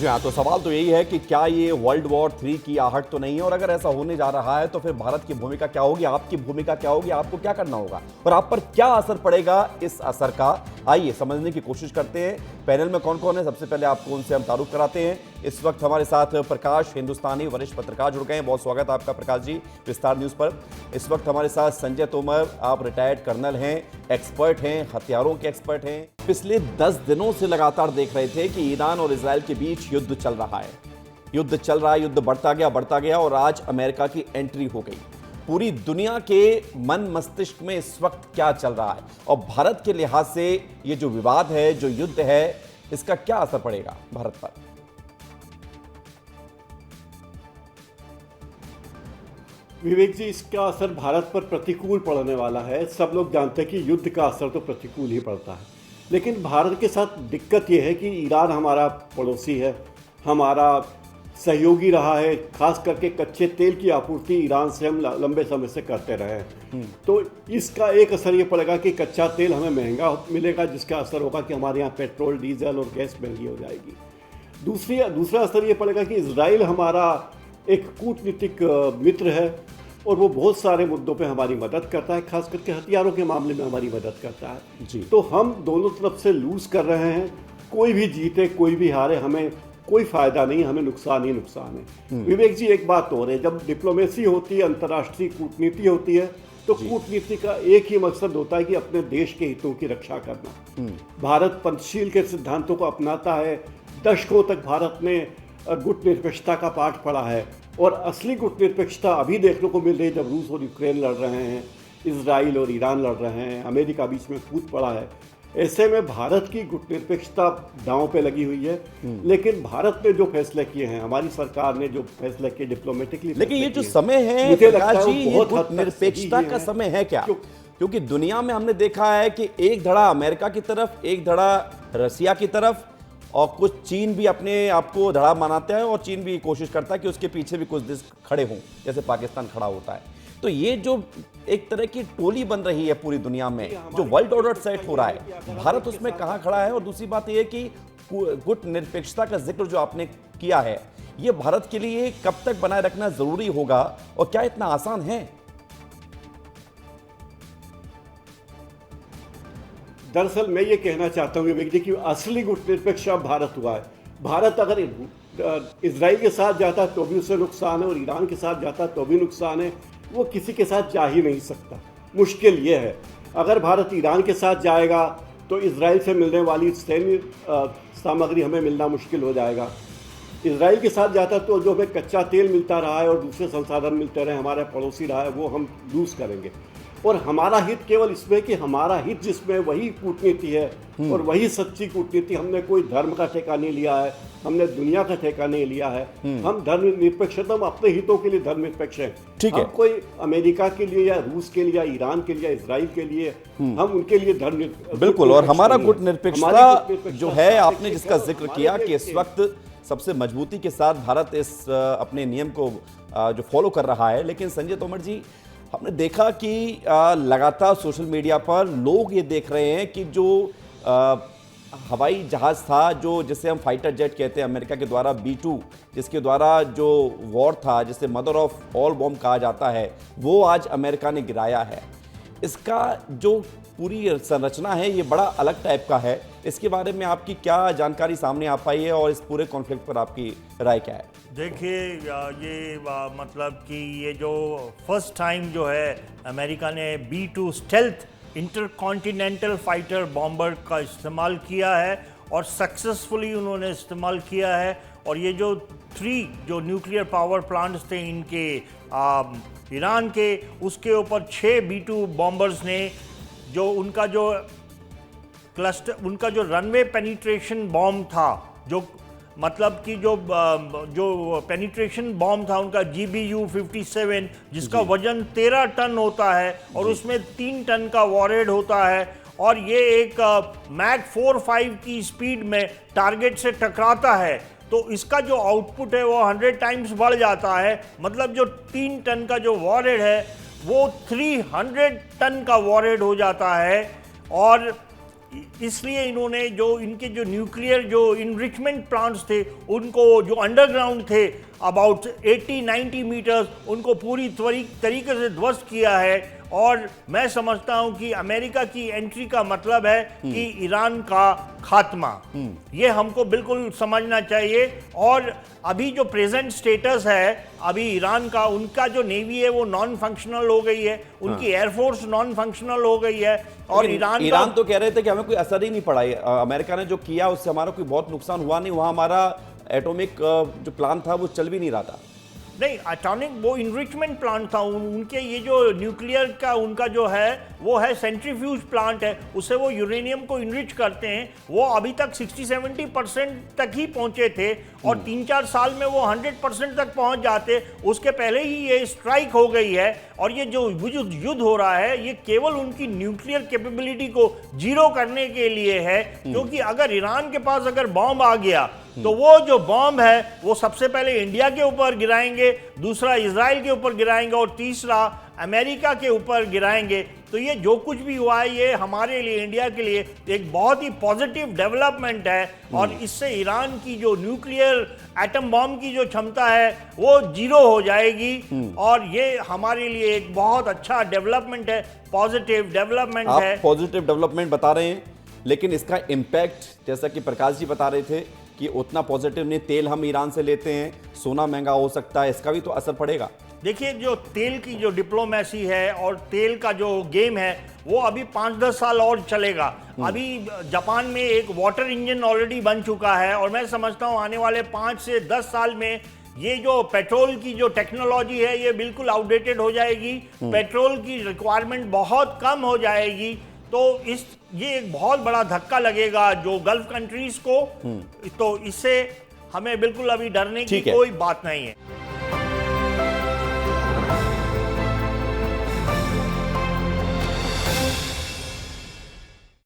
जी हाँ, तो सवाल तो यही है कि क्या ये वर्ल्ड वॉर 3 की आहट तो नहीं है, और अगर ऐसा होने जा रहा है तो फिर भारत की भूमिका क्या होगी, आपकी भूमिका क्या होगी, आपको क्या करना होगा और आप पर क्या असर पड़ेगा इस असर का। आइए समझने की कोशिश करते हैं। पैनल में कौन कौन है, सबसे पहले आपको उनसे हम तारुफ कराते हैं। इस वक्त हमारे साथ प्रकाश, हिंदुस्तानी वरिष्ठ पत्रकार जुड़ गए हैं। बहुत स्वागत है आपका प्रकाश जी विस्तार न्यूज पर। इस वक्त हमारे साथ संजय तोमर, आप रिटायर्ड कर्नल हैं, एक्सपर्ट हैं, हथियारों के एक्सपर्ट हैं। पिछले 10 दिनों से लगातार देख रहे थे कि ईरान और इजराइल के बीच युद्ध चल रहा है, युद्ध बढ़ता गया और आज अमेरिका की एंट्री हो गई। पूरी दुनिया के मन मस्तिष्क में इस वक्त क्या चल रहा है और भारत के लिहाज से ये जो विवाद है, जो युद्ध है, इसका क्या असर पड़ेगा भारत पर? विवेक जी, इसका असर भारत पर प्रतिकूल पड़ने वाला है। सब लोग जानते हैं कि युद्ध का असर तो प्रतिकूल ही पड़ता है, लेकिन भारत के साथ दिक्कत यह है कि ईरान हमारा पड़ोसी है, हमारा सहयोगी रहा है। खास करके कच्चे तेल की आपूर्ति ईरान से हम लंबे समय से करते रहे हैं। तो इसका एक असर ये पड़ेगा कि कच्चा तेल हमें महंगा मिलेगा, जिसका असर होगा कि हमारे यहाँ पेट्रोल, डीजल और गैस महंगी हो जाएगी। दूसरा असर ये पड़ेगा कि इजराइल हमारा एक कूटनीतिक मित्र है और वो बहुत सारे मुद्दों पे हमारी मदद करता है, खास करके हथियारों के मामले में हमारी मदद करता है जी। तो हम दोनों तरफ से लूज कर रहे हैं। कोई भी जीते कोई भी हारे, हमें कोई फायदा नहीं, हमें नुकसान ही नुकसान है। विवेक जी, एक बात और है, जब डिप्लोमेसी होती है, अंतर्राष्ट्रीय कूटनीति होती है, तो कूटनीति का एक ही मकसद होता है कि अपने देश के हितों की रक्षा करना। भारत पंचशील के सिद्धांतों को अपनाता है। दशकों तक भारत ने गुटनिरपेक्षता का पाठ पढ़ा है और असली गुटनिरपेक्षता अभी देखने को मिल रही है, जब रूस और यूक्रेन लड़ रहे हैं, इजराइल और ईरान लड़ रहे हैं, अमेरिका बीच में कूद पड़ा है। ऐसे में भारत की गुटनिरपेक्षता दांव पे लगी हुई है। लेकिन भारत ने जो फैसले किए हैं, हमारी सरकार ने जो फैसले किए डिप्लोमेटिकली, लेकिन ये जो समय है प्रकाश जी, ये गुटनिरपेक्षता का समय है क्या? क्योंकि दुनिया में हमने देखा है कि एक धड़ा अमेरिका की तरफ, एक धड़ा रसिया की तरफ, और कुछ चीन भी अपने आप को धड़ा मनाता है और चीन भी कोशिश करता है कि उसके पीछे भी कुछ देश खड़े हों, जैसे पाकिस्तान खड़ा होता है। तो ये जो एक तरह की टोली बन रही है पूरी दुनिया में, जो वर्ल्ड ऑर्डर सेट हो रहा है, भारत उसमें कहाँ खड़ा है? और दूसरी बात यह कि गुट निरपेक्षता का जिक्र जो आपने किया है, ये भारत के लिए कब तक बनाए रखना जरूरी होगा और क्या इतना आसान है? दरअसल मैं ये कहना चाहता हूँ विवेक जी कि असली गुटनिरपेक्ष अब भारत हुआ है। भारत अगर इजराइल के साथ जाता तो भी उसे नुकसान है और ईरान के साथ जाता तो भी नुकसान है। वो किसी के साथ जा ही नहीं सकता। मुश्किल ये है, अगर भारत ईरान के साथ जाएगा तो इजराइल से मिलने वाली सैन्य सामग्री हमें मिलना मुश्किल हो जाएगा। इजराइल के साथ जाता तो जो हमें कच्चा तेल मिलता रहा है और दूसरे संसाधन मिलते रहे, हमारे पड़ोसी रहा है, वो हम लूज करेंगे। और हमारा हित केवल इसमें कि हमारा हित जिसमें वही कूटनीति है और वही सच्ची कूटनीति। हमने कोई धर्म का ठेका नहीं लिया है, हमने दुनिया का ठेका नहीं लिया है। हम धर्मनिरपेक्ष, हम अपने हितों के लिए धर्मनिरपेक्ष हैं। ठीक है, हम कोई अमेरिका के लिए या रूस के लिए या ईरान के लिए या इजराइल के लिए, हम उनके लिए बिल्कुल। और हमारा गुट निरपेक्षता जो है, आपने जिसका जिक्र किया कि इस वक्त सबसे मजबूती के साथ भारत इस अपने नियम को जो फॉलो कर रहा है। लेकिन संजय तोमर जी, हमने देखा कि लगातार सोशल मीडिया पर लोग ये देख रहे हैं कि जो हवाई जहाज़ था, जो जिसे हम फाइटर जेट कहते हैं, अमेरिका के द्वारा B-2, जिसके द्वारा जो वॉर था, जिसे मदर ऑफ ऑल बॉम्ब कहा जाता है, वो आज अमेरिका ने गिराया है। इसका जो पूरी संरचना है, ये बड़ा अलग टाइप का है। इसके बारे में आपकी क्या जानकारी सामने आ पाई है और इस पूरे कॉन्फ्लिक्ट पर आपकी राय क्या है? देखिए, ये मतलब कि ये जो फर्स्ट टाइम जो है अमेरिका ने B-2 stealth intercontinental fighter bomber का इस्तेमाल किया है और सक्सेसफुली उन्होंने इस्तेमाल किया है। और ये जो 3 जो न्यूक्लियर पावर प्लांट्स थे इनके ईरान के, उसके ऊपर 6 B-2 बॉम्बर्स ने जो उनका जो क्लस्टर, उनका जो रनवे पेनिट्रेशन बॉम्ब था, जो मतलब कि जो पेनिट्रेशन बॉम्ब था उनका GBU-57, जिसका वजन 13 टन होता है और उसमें 3 टन का वॉरहेड होता है, और ये एक मैक 4-5 की स्पीड में टारगेट से टकराता है, तो इसका जो आउटपुट है वो 100 टाइम्स बढ़ जाता है। मतलब जो 3 टन का जो वॉरहेड है वो 300 टन का वॉरहेड हो जाता है। और इसलिए इन्होंने जो इनके जो न्यूक्लियर जो इनरिचमेंट प्लांट्स थे उनको जो अंडरग्राउंड थे अबाउट 80-90 मीटर्स उनको पूरी तरीके से ध्वस्त किया है। और मैं समझता हूं कि अमेरिका की एंट्री का मतलब है कि ईरान का खात्मा, ये हमको बिल्कुल समझना चाहिए। और अभी जो प्रेजेंट स्टेटस है अभी ईरान का, उनका जो नेवी है वो नॉन फंक्शनल हो गई है, उनकी एयरफोर्स नॉन फंक्शनल हो गई है। और ईरान तो कह रहे थे कि हमें कोई असर ही नहीं पड़ा है, अमेरिका ने जो किया उससे हमारा कोई बहुत नुकसान हुआ नहीं, वहां हमारा एटॉमिक जो प्लान था वो चल भी नहीं रहा था। नहीं, एटॉमिक वो इनरिचमेंट प्लांट था उनके, ये जो न्यूक्लियर का उनका जो है वो है सेंट्रीफ्यूज प्लांट है, उससे वो यूरेनियम को इनरिच करते हैं। वो अभी तक 60-70% तक ही पहुंचे थे और 3-4 साल में वो 100% तक पहुंच जाते, उसके पहले ही ये स्ट्राइक हो गई है। और ये जो युद्ध हो रहा है ये केवल उनकी न्यूक्लियर कैपेबिलिटी को जीरो करने के लिए है, क्योंकि अगर ईरान के पास अगर बॉम्ब आ गया तो वो जो बॉम्ब है वो सबसे पहले इंडिया के ऊपर गिराएंगे, दूसरा इजराइल के ऊपर गिराएंगे और तीसरा अमेरिका के ऊपर गिराएंगे। तो ये जो कुछ भी हुआ है ये हमारे लिए, इंडिया के लिए एक बहुत ही पॉजिटिव डेवलपमेंट है। और इससे ईरान की जो न्यूक्लियर एटम बॉम्ब की जो क्षमता है वो जीरो हो जाएगी और ये हमारे लिए एक बहुत अच्छा डेवलपमेंट है, पॉजिटिव डेवलपमेंट है। आप पॉजिटिव डेवलपमेंट बता रहे हैं, लेकिन इसका इम्पैक्ट जैसा कि प्रकाश जी बता रहे थे कि उतना पॉजिटिव नहीं, तेल हम ईरान से लेते हैं, सोना महंगा हो सकता है, इसका भी तो असर पड़ेगा। देखिए, जो तेल की जो डिप्लोमेसी है और तेल का जो गेम है वो अभी 5-10 साल और चलेगा। अभी जापान में एक वाटर इंजन ऑलरेडी बन चुका है और मैं समझता हूँ आने वाले 5 से 10 साल में ये जो पेट्रोल की जो टेक्नोलॉजी है ये बिल्कुल आउटडेटेड हो जाएगी, पेट्रोल की रिक्वायरमेंट बहुत कम हो जाएगी। तो ये एक बहुत बड़ा धक्का लगेगा जो गल्फ कंट्रीज को, तो इससे हमें बिल्कुल अभी डरने की कोई बात नहीं है।